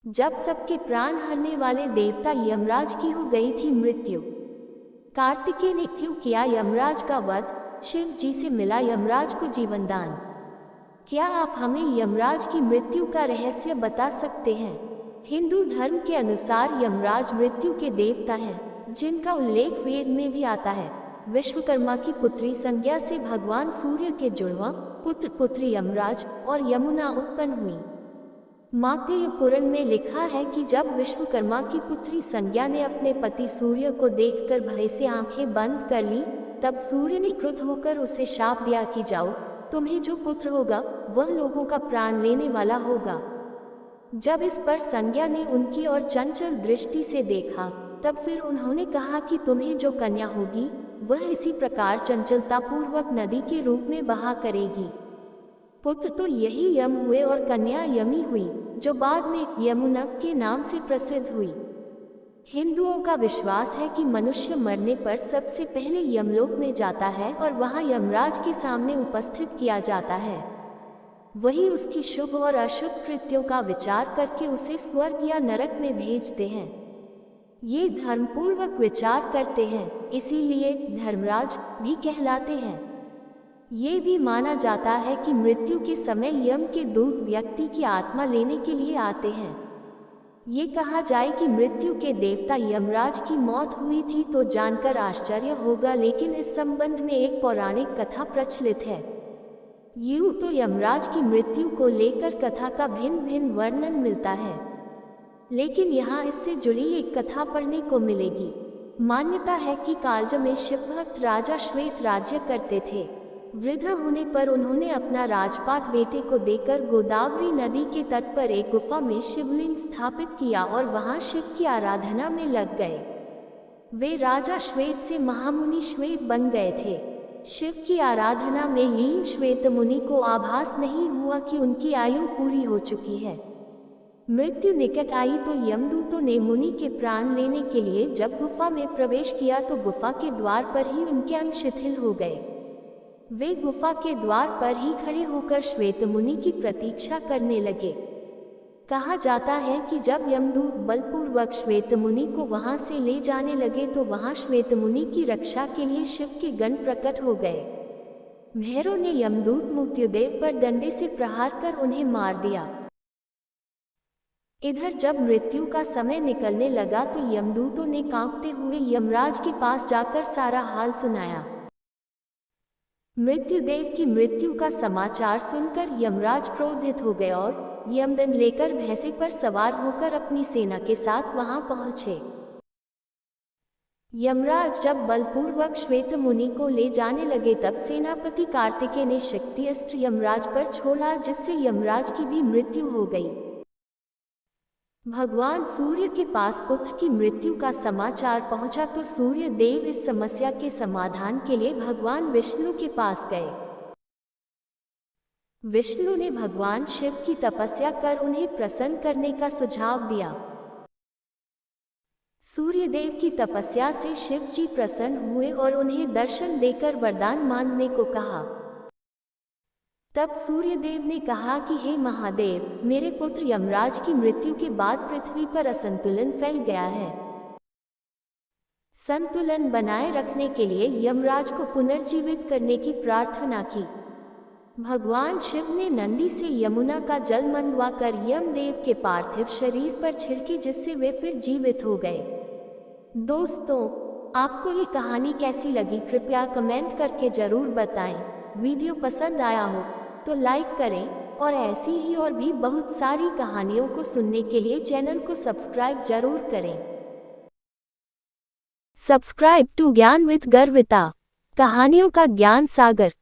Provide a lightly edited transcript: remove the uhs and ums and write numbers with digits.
जब सबके प्राण हरने वाले देवता यमराज की हो गई थी मृत्यु, कार्तिकेय ने क्यों किया यमराज का वध? शिव जी से मिला यमराज को जीवन दान। क्या आप हमें यमराज की मृत्यु का रहस्य बता सकते हैं? हिंदू धर्म के अनुसार यमराज मृत्यु के देवता हैं, जिनका उल्लेख वेद में भी आता है। विश्वकर्मा की पुत्री संज्ञा से भगवान सूर्य के जुड़वा पुत्र पुत्री यमराज और यमुना उत्पन्न हुई। मार्कंडेय पुराण में लिखा है कि जब विश्वकर्मा की पुत्री संज्ञा ने अपने पति सूर्य को देखकर भय से आंखें बंद कर ली, तब सूर्य ने क्रुद्ध होकर उसे शाप दिया कि जाओ, तुम्हें जो पुत्र होगा वह लोगों का प्राण लेने वाला होगा। जब इस पर संज्ञा ने उनकी ओर चंचल दृष्टि से देखा, तब फिर उन्होंने कहा कि तुम्हें जो कन्या होगी वह इसी प्रकार चंचलतापूर्वक नदी के रूप में बहा करेगी। पुत्र तो यही यम हुए और कन्या यमी हुई, जो बाद में यमुना के नाम से प्रसिद्ध हुई। हिंदुओं का विश्वास है कि मनुष्य मरने पर सबसे पहले यमलोक में जाता है और वहां यमराज के सामने उपस्थित किया जाता है। वही उसकी शुभ और अशुभ कृत्यों का विचार करके उसे स्वर्ग या नरक में भेजते हैं। ये धर्मपूर्वक विचार करते हैं, इसीलिए धर्मराज भी कहलाते हैं। ये भी माना जाता है कि मृत्यु के समय यम के दूत व्यक्ति की आत्मा लेने के लिए आते हैं। ये कहा जाए कि मृत्यु के देवता यमराज की मौत हुई थी तो जानकर आश्चर्य होगा, लेकिन इस संबंध में एक पौराणिक कथा प्रचलित है। यूं तो यमराज की मृत्यु को लेकर कथा का भिन्न भिन्न वर्णन मिलता है, लेकिन यहाँ इससे जुड़ी एक कथा पढ़ने को मिलेगी। मान्यता है कि कालज में शिवभक्त राजा श्वेत राज्य करते थे। वृद्ध होने पर उन्होंने अपना राजपाट बेटे को देकर गोदावरी नदी के तट पर एक गुफा में शिवलिंग स्थापित किया और वहां शिव की आराधना में लग गए। वे राजा श्वेत से महामुनि श्वेत बन गए थे। शिव की आराधना में लीन श्वेत मुनि को आभास नहीं हुआ कि उनकी आयु पूरी हो चुकी है। मृत्यु निकट आई तो यमदूतों ने मुनि के प्राण लेने के लिए जब गुफा में प्रवेश किया तो गुफा के द्वार पर ही उनके अंग शिथिल हो गए। वे गुफा के द्वार पर ही खड़े होकर श्वेत मुनि की प्रतीक्षा करने लगे। कहा जाता है कि जब यमदूत बलपूर्वक श्वेत मुनि को वहां से ले जाने लगे तो वहां श्वेत मुनि की रक्षा के लिए शिव के गण प्रकट हो गए। भैरव ने यमदूत मृत्युदेव पर डंडे से प्रहार कर उन्हें मार दिया। इधर जब मृत्यु का समय निकलने लगा तो यमदूतों ने कांपते हुए यमराज के पास जाकर सारा हाल सुनाया। मृत्युदेव की मृत्यु का समाचार सुनकर यमराज क्रोधित हो गए और यमदंड लेकर भैंसे पर सवार होकर अपनी सेना के साथ वहां पहुंचे। यमराज जब बलपूर्वक श्वेत मुनि को ले जाने लगे तब सेनापति कार्तिकेय ने शक्ति अस्त्र यमराज पर छोड़ा, जिससे यमराज की भी मृत्यु हो गई। भगवान सूर्य के पास पुत्र की मृत्यु का समाचार पहुंचा तो सूर्य देव इस समस्या के समाधान के लिए भगवान विष्णु के पास गए। विष्णु ने भगवान शिव की तपस्या कर उन्हें प्रसन्न करने का सुझाव दिया। सूर्य देव की तपस्या से शिव जी प्रसन्न हुए और उन्हें दर्शन देकर वरदान मांगने को कहा। तब सूर्यदेव ने कहा कि हे महादेव, मेरे पुत्र यमराज की मृत्यु के बाद पृथ्वी पर असंतुलन फैल गया है। संतुलन बनाए रखने के लिए यमराज को पुनर्जीवित करने की प्रार्थना की। भगवान शिव ने नंदी से यमुना का जल मंगवाकर यमदेव के पार्थिव शरीर पर छिड़के, जिससे वे फिर जीवित हो गए। दोस्तों, आपको ये कहानी कैसी लगी कृपया कमेंट करके जरूर बताएं। वीडियो पसंद आया हो तो लाइक करें और ऐसी ही और भी बहुत सारी कहानियों को सुनने के लिए चैनल को सब्सक्राइब जरूर करें। सब्सक्राइब टू ज्ञान विद गर्विता, कहानियों का ज्ञान सागर।